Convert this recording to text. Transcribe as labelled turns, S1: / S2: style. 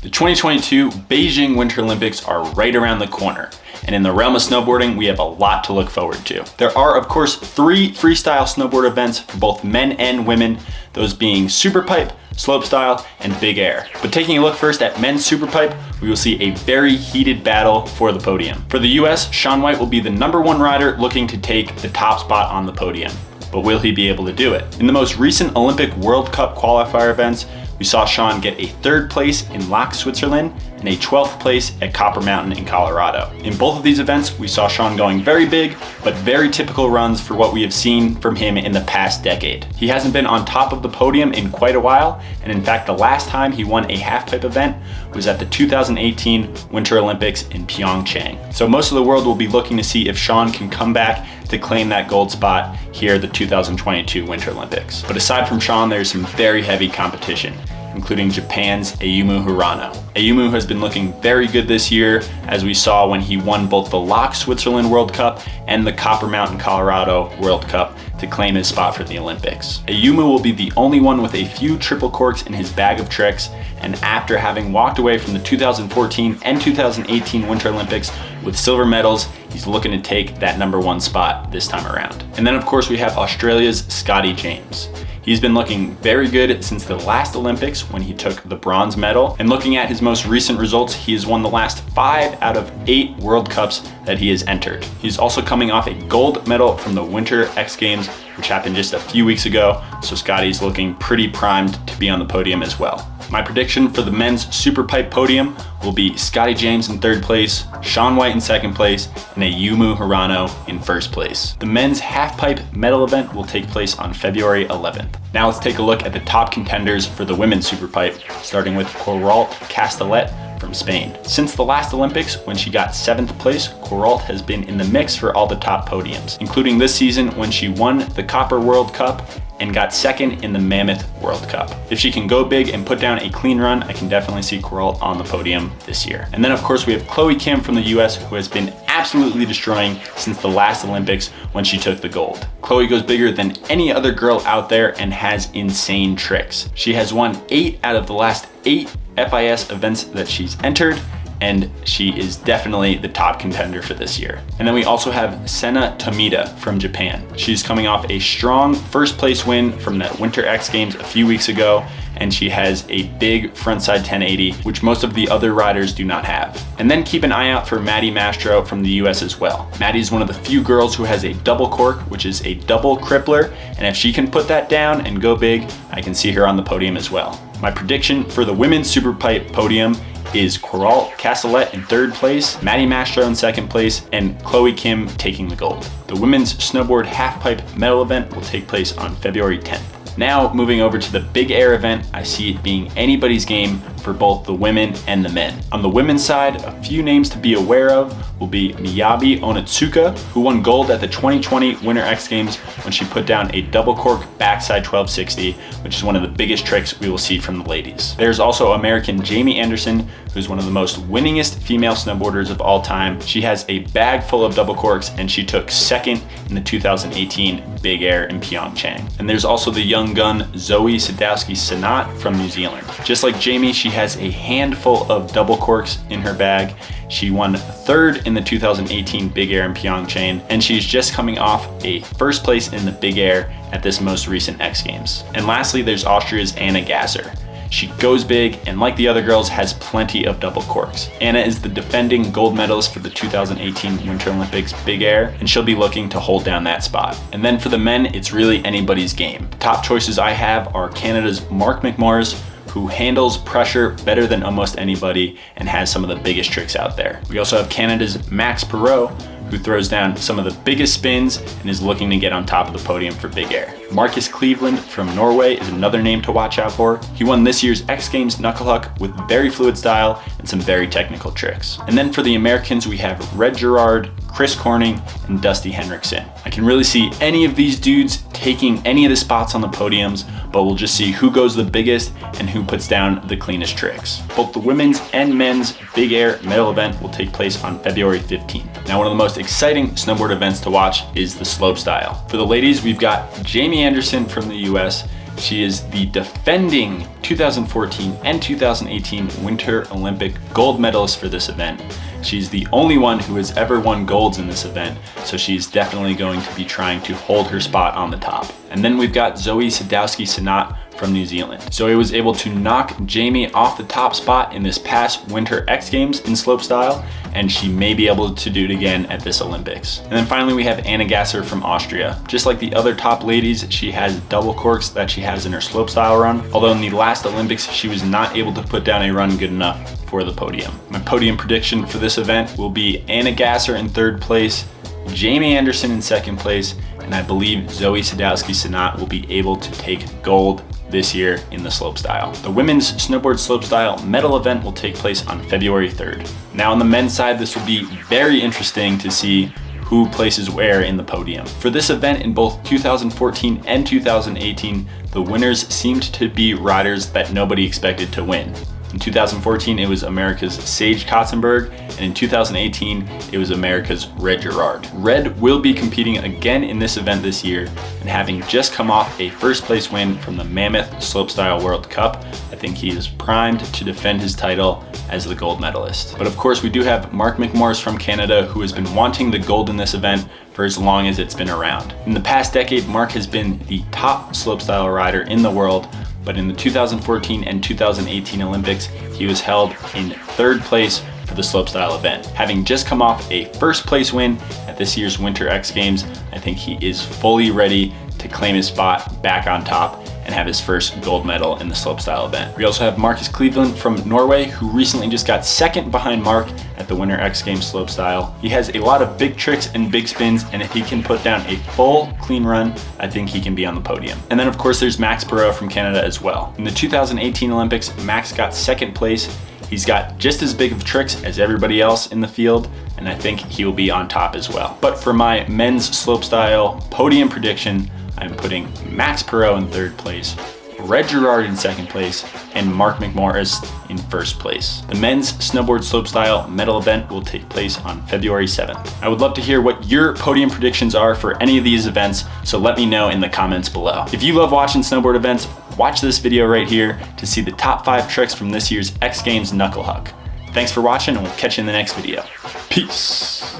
S1: The 2022 Beijing Winter Olympics are right around the corner, and in the realm of snowboarding, we have a lot to look forward to. There are, of course, 3 freestyle snowboard events for both men and women, those being Superpipe, Slopestyle, and Big Air. But taking a look first at men's Superpipe, we will see a very heated battle for the podium. For the US, Shaun White will be the #1 rider looking to take the top spot on the podium. But will he be able to do it? In the most recent Olympic World Cup qualifier events, we saw Shaun get a 3rd place in Lach, Switzerland, and a 12th place at Copper Mountain in Colorado. In both of these events, we saw Shaun going very big, but very typical runs for what we have seen from him in the past decade. He hasn't been on top of the podium in quite a while, and in fact, the last time he won a halfpipe event was at the 2018 Winter Olympics in Pyeongchang. So most of the world will be looking to see if Shaun can come back to claim that gold spot here at the 2022 Winter Olympics. But aside from Shaun, there's some very heavy competition, including Japan's Ayumu Hirano. Ayumu has been looking very good this year, as we saw when he won both the Lach Switzerland World Cup and the Copper Mountain Colorado World Cup to claim his spot for the Olympics. Ayumu will be the only one with a few triple corks in his bag of tricks, and after having walked away from the 2014 and 2018 Winter Olympics with silver medals, he's looking to take that #1 spot this time around. And then of course we have Australia's Scotty James. He's been looking very good since the last Olympics when he took the bronze medal. And looking at his most recent results, he has won the last 5 out of 8 World Cups that he has entered. He's also coming off a gold medal from the Winter X Games, which happened just a few weeks ago. So Scotty's looking pretty primed to be on the podium as well. My prediction for the men's Superpipe podium will be Scotty James in 3rd place, Shaun White in 2nd place, and Ayumu Hirano in 1st place. The men's halfpipe medal event will take place on February 11th. Now let's take a look at the top contenders for the women's Superpipe, starting with Queralt Castellet from Spain. Since the last Olympics, when she got 7th place, Queralt has been in the mix for all the top podiums, including this season when she won the Copper World Cup and got 2nd in the Mammoth World Cup. If she can go big and put down a clean run, I can definitely see Queralt on the podium this year. And then of course we have Chloe Kim from the US, who has been absolutely destroying since the last Olympics when she took the gold. Chloe goes bigger than any other girl out there and has insane tricks. She has won 8 out of the last 8 FIS events that she's entered, and she is definitely the top contender for this year. And then we also have Sena Tomita from Japan. She's coming off a strong 1st place win from that Winter X Games a few weeks ago, and she has a big frontside 1080, which most of the other riders do not have. And then keep an eye out for Maddie Mastro from the US as well. Maddie is one of the few girls who has a double cork, which is a double crippler, and if she can put that down and go big, I can see her on the podium as well. My prediction for the women's Superpipe podium is Queralt Castellet in 3rd place, Maddie Mastro in 2nd place, and Chloe Kim taking the gold. The women's snowboard halfpipe medal event will take place on February 10th. Now moving over to the Big Air event, I see it being anybody's game for both the women and the men. On the women's side, a few names to be aware of will be Miyabi Onitsuka, who won gold at the 2020 Winter X Games when she put down a double cork backside 1260, which is one of the biggest tricks we will see from the ladies. There's also American Jamie Anderson, who's one of the most winningest female snowboarders of all time. She has a bag full of double corks, and she took 2nd in the 2018 Big Air in Pyeongchang. And there's also the young gun Zoe Sadowski-Sanat from New Zealand. Just like Jamie, she has a handful of double corks in her bag. She won 3rd in the 2018 Big Air in Pyeongchang, and she's just coming off a 1st place in the Big Air at this most recent X Games. And lastly, there's Austria's Anna Gasser. She goes big, and like the other girls, has plenty of double corks. Anna is the defending gold medalist for the 2018 Winter Olympics Big Air, and she'll be looking to hold down that spot. And then for the men, it's really anybody's game. The top choices I have are Canada's Mark McMorris, who handles pressure better than almost anybody and has some of the biggest tricks out there. We also have Canada's Max Perot, who throws down some of the biggest spins and is looking to get on top of the podium for Big Air. Marcus Cleveland from Norway is another name to watch out for. He won this year's X Games knucklehuck with very fluid style and some very technical tricks. And then for the Americans, we have Red Gerard, Chris Corning, and Dusty Henriksen. I can really see any of these dudes taking any of the spots on the podiums, but we'll just see who goes the biggest and who puts down the cleanest tricks. Both the women's and men's Big Air medal event will take place on February 15th. Now, one of the most exciting snowboard events to watch is the Slopestyle. For the ladies, we've got Jamie Anderson from the US She is the defending 2014 and 2018 Winter Olympic gold medalist for this event. She's the only one who has ever won golds in this event, so she's definitely going to be trying to hold her spot on the top. And then we've got Zoe Sadowski-Synnott from New Zealand. Zoe was able to knock Jamie off the top spot in this past Winter X Games in slopestyle, and she may be able to do it again at this Olympics. And then finally we have Anna Gasser from Austria. Just like the other top ladies, she has double corks that she has in her slopestyle run, although in the last Olympics she was not able to put down a run good enough for the podium. My podium prediction for this event will be Anna Gasser in 3rd place, Jamie Anderson in 2nd place, and I believe Zoe Sadowski-Synnott will be able to take gold this year in the slopestyle. The women's snowboard slopestyle medal event will take place on February 3rd. Now on the men's side, this will be very interesting to see who places where in the podium. For this event in both 2014 and 2018, the winners seemed to be riders that nobody expected to win. In 2014, it was America's Sage Kotzenberg, and in 2018, it was America's Red Gerard. Red will be competing again in this event this year, and having just come off a 1st place win from the Mammoth Slopestyle World Cup, I think he is primed to defend his title as the gold medalist. But of course, we do have Mark McMorris from Canada, who has been wanting the gold in this event for as long as it's been around. In the past decade, Mark has been the top slopestyle rider in the world, but in the 2014 and 2018 Olympics, he was held in 3rd place for the slopestyle event. Having just come off a 1st place win at this year's Winter X Games, I think he is fully ready to claim his spot back on top and have his first gold medal in the slopestyle event. We also have Marcus Cleveland from Norway, who recently just got 2nd behind Mark at the Winter X Games slopestyle. He has a lot of big tricks and big spins, and if he can put down a full clean run, I think he can be on the podium. And then of course there's Max Perot from Canada as well. In the 2018 Olympics, Max got 2nd place. He's got just as big of tricks as everybody else in the field, and I think he will be on top as well. But for my men's slopestyle podium prediction, I'm putting Max Perot in 3rd place, Red Gerard in 2nd place, and Mark McMorris in 1st place. The men's snowboard slopestyle medal event will take place on February 7th. I would love to hear what your podium predictions are for any of these events, so let me know in the comments below. If you love watching snowboard events, watch this video right here to see the top 5 tricks from this year's X Games Knuckle Huck. Thanks for watching, and we'll catch you in the next video. Peace.